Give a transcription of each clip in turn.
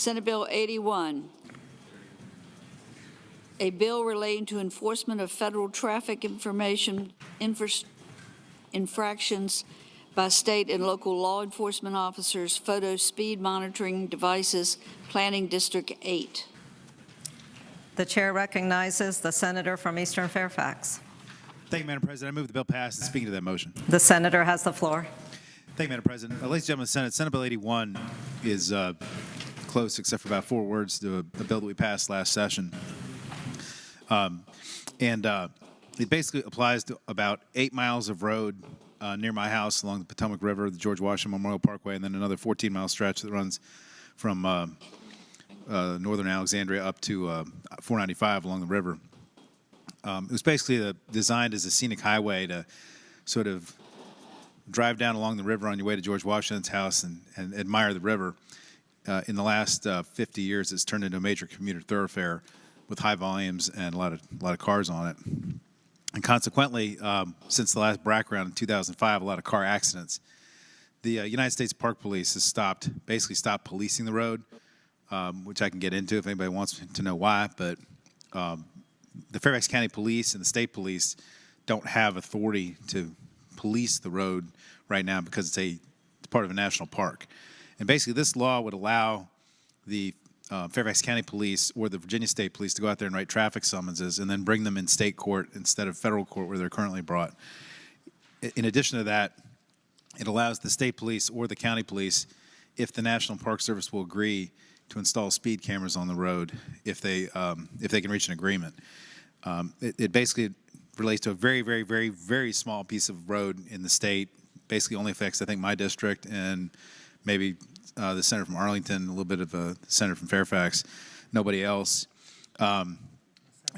Senate Bill 81, a bill relating to enforcement of federal traffic information infractions by state and local law enforcement officers, photo speed monitoring devices, Planning District 8. The chair recognizes the senator from Eastern Fairfax. Thank you, Madam President. I move the bill pass and speaking to that motion. The senator has the floor. Thank you, Madam President. Ladies and gentlemen of the Senate, Senate Bill 81 is close except for about 4 words to a bill that we passed last session. It basically applies to about 8 miles of road near my house along the Potomac River, the George Washington Memorial Parkway, and then another 14-mile stretch that runs from northern Alexandria up to 495 along the river. It was basically designed as a scenic highway to sort of drive down along the river on your way to George Washington's house and admire the river. In the last 50 years, it's turned into a major commuter thoroughfare with high volumes and a lot of cars on it. And consequently, since the last BRAC round in 2005, a lot of car accidents. The United States Park Police has basically stopped policing the road, which I can get into if anybody wants to know why. But the Fairfax County Police and the state police don't have authority to police the road right now because it's part of a national park. And basically, this law would allow the Fairfax County Police or the Virginia State Police to go out there and write traffic summonses and then bring them in state court instead of federal court where they're currently brought. In addition to that, it allows the state police or the county police, if the National Park Service will agree, to install speed cameras on the road if they can reach an agreement. It basically relates to a very, very, very, very small piece of road in the state. Basically only affects, I think, my district and maybe the senator from Arlington, a little bit of a senator from Fairfax, nobody else. And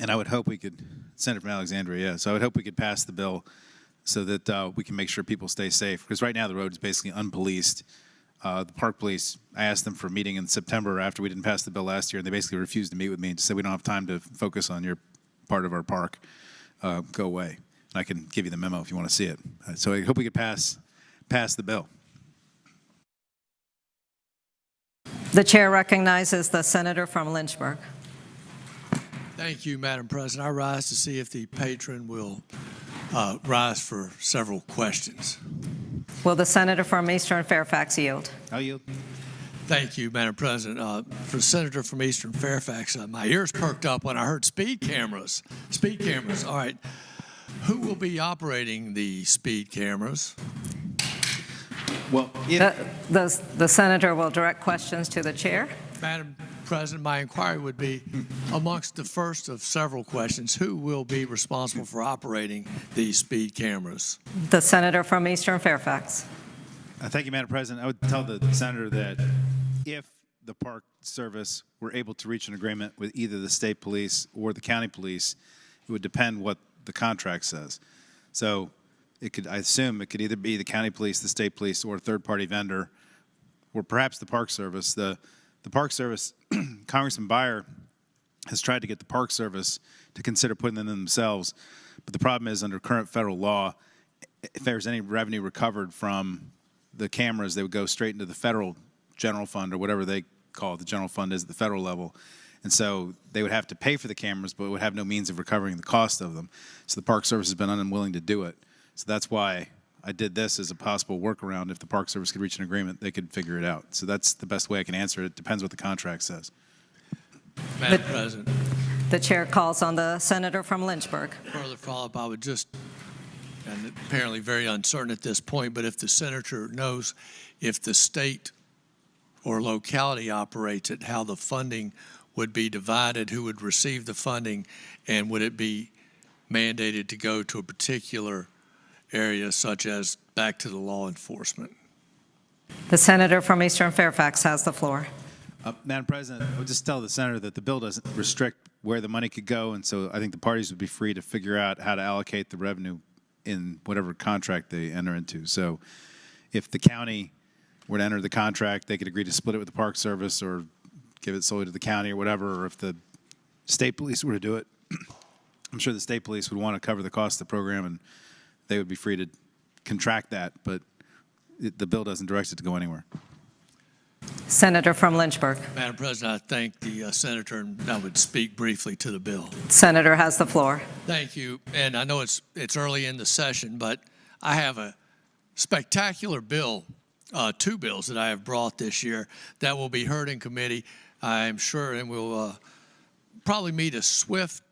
I would hope we could, senator from Alexandria, yeah. So I would hope we could pass the bill so that we can make sure people stay safe. Because right now the road is basically unpoliced. The park police, I asked them for a meeting in September after we didn't pass the bill last year, and they basically refused to meet with me and said, we don't have time to focus on your part of our park. Go away. And I can give you the memo if you want to see it. So I hope we could pass the bill. The chair recognizes the senator from Lynchburg. Thank you, Madam President. I rise to see if the patron will rise for several questions. Will the senator from Eastern Fairfax yield? I'll yield. Thank you, Madam President. For the senator from Eastern Fairfax, my ears perked up when I heard speed cameras. Speed cameras. All right. Who will be operating the speed cameras? Well, the senator will direct questions to the chair. Madam President, my inquiry would be, amongst the first of several questions, who will be responsible for operating these speed cameras? The senator from Eastern Fairfax. Thank you, Madam President. I would tell the senator that if the Park Service were able to reach an agreement with either the state police or the county police, it would depend what the contract says. So I assume it could either be the county police, the state police, or a third-party vendor, or perhaps the Park Service. The Park Service, Congressman Beyer has tried to get the Park Service to consider putting them in themselves, but the problem is under current federal law, if there's any revenue recovered from the cameras, they would go straight into the federal general fund or whatever they call it, the general fund is at the federal level. And so they would have to pay for the cameras, but would have no means of recovering the cost of them. So the Park Service has been unwilling to do it. So that's why I did this as a possible workaround. If the Park Service could reach an agreement, they could figure it out. So that's the best way I can answer it. It depends what the contract says. Madam President. The chair calls on the senator from Lynchburg. Further follow-up, I would just, and apparently very uncertain at this point, but if the senator knows if the state or locality operates it, how the funding would be divided, who would receive the funding, and would it be mandated to go to a particular area such as back to the law enforcement? The senator from Eastern Fairfax has the floor. Madam President, I would just tell the senator that the bill doesn't restrict where the money could go, and so I think the parties would be free to figure out how to allocate the revenue in whatever contract they enter into. So if the county were to enter the contract, they could agree to split it with the Park Service or give it solely to the county or whatever, or if the state police were to do it, I'm sure the state police would want to cover the cost of the program, and they would be free to contract that, but the bill doesn't direct it to go anywhere. Senator from Lynchburg. Madam President, I thank the senator, and I would speak briefly to the bill. Senator has the floor. Thank you. And I know it's early in the session, but I have a spectacular bill, two bills that I have brought this year that will be heard in committee, I'm sure, and will probably meet a swift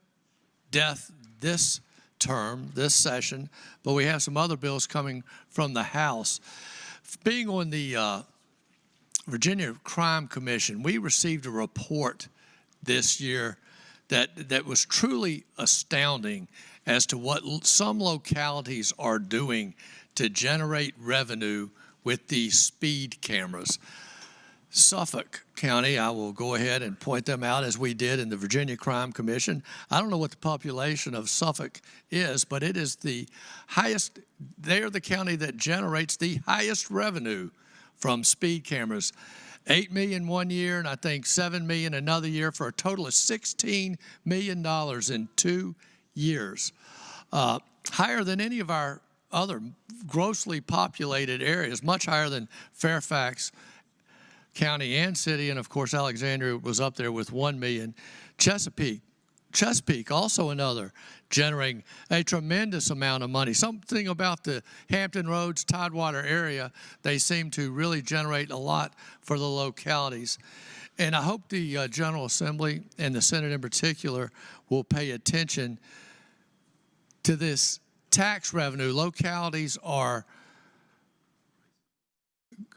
death this term, this session. But we have some other bills coming from the House. Being on the Virginia Crime Commission, we received a report this year that was truly astounding as to what some localities are doing to generate revenue with these speed cameras. Suffolk County, I will go ahead and point them out as we did in the Virginia Crime Commission. I don't know what the population of Suffolk is, but it is the highest. They are the county that generates the highest revenue from speed cameras. 8 million one year, and I think 7 million another year, for a total of $16 million in 2 years. Higher than any of our other grossly populated areas, much higher than Fairfax County and City, and of course Alexandria was up there with 1 million. Chesapeake, also another, generating a tremendous amount of money. Something about the Hampton Roads, Tidewater area, they seem to really generate a lot for the localities. And I hope the General Assembly and the Senate in particular will pay attention to this tax revenue. Localities are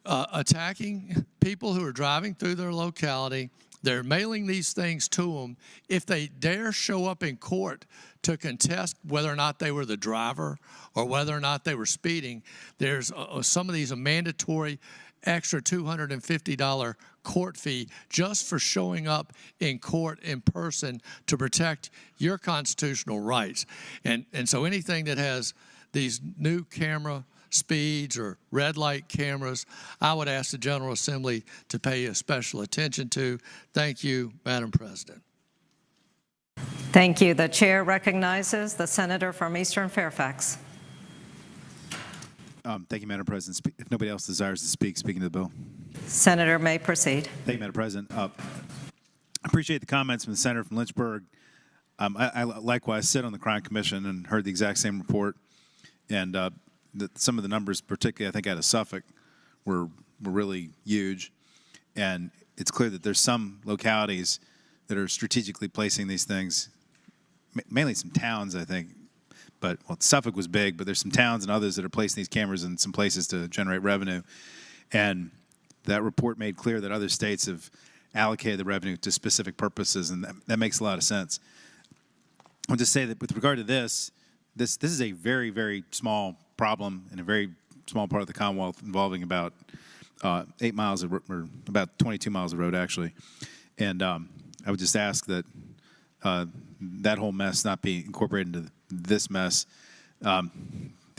attacking people who are driving through their locality. They're mailing these things to them. If they dare show up in court to contest whether or not they were the driver or whether or not they were speeding, there's some of these a mandatory extra $250 court fee just for showing up in court in person to protect your constitutional rights. And so anything that has these new camera speeds or red light cameras, I would ask the General Assembly to pay a special attention to. Thank you, Madam President. Thank you. The chair recognizes the senator from Eastern Fairfax. Thank you, Madam President. If nobody else desires to speak, speaking to the bill. Senator may proceed. Thank you, Madam President. I appreciate the comments from the senator from Lynchburg. I likewise sit on the Crime Commission and heard the exact same report. And some of the numbers, particularly I think out of Suffolk, were really huge. And it's clear that there's some localities that are strategically placing these things, mainly some towns, I think. But, well, Suffolk was big, but there's some towns and others that are placing these cameras in some places to generate revenue. And that report made clear that other states have allocated the revenue to specific purposes, and that makes a lot of sense. I'll just say that with regard to this is a very, very small problem in a very small part of the Commonwealth, involving about 8 miles of, or about 22 miles of road, actually. And I would just ask that that whole mess not be incorporated into this mess. The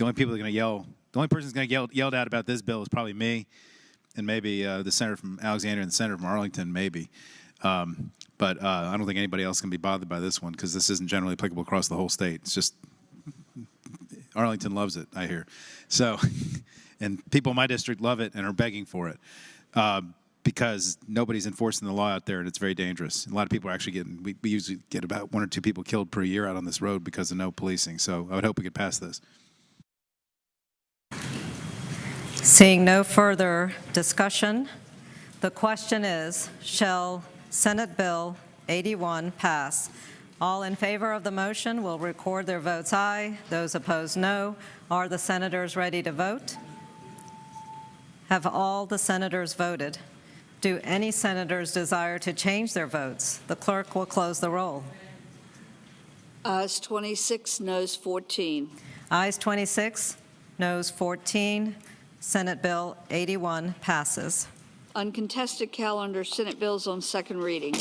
only people that are going to yell, the only person who's going to get yelled at about this bill is probably me, and maybe the senator from Alexandria and the senator from Arlington, maybe. But I don't think anybody else can be bothered by this one, because this isn't generally applicable across the whole state. It's just Arlington loves it, I hear. So, and people in my district love it and are begging for it because nobody's enforcing the law out there, and it's very dangerous. A lot of people are actually getting, we usually get about 1 or 2 people killed per year out on this road because of no policing. So I would hope we could pass this. Seeing no further discussion, the question is, shall Senate Bill 81 pass? All in favor of the motion will record their votes aye. Those opposed, no. Are the senators ready to vote? Have all the senators voted? Do any senators desire to change their votes? The clerk will close the roll. Ayes 26, noes 14. Ayes 26, noes 14. Senate Bill 81 passes. Uncontested calendar, Senate bills on second reading.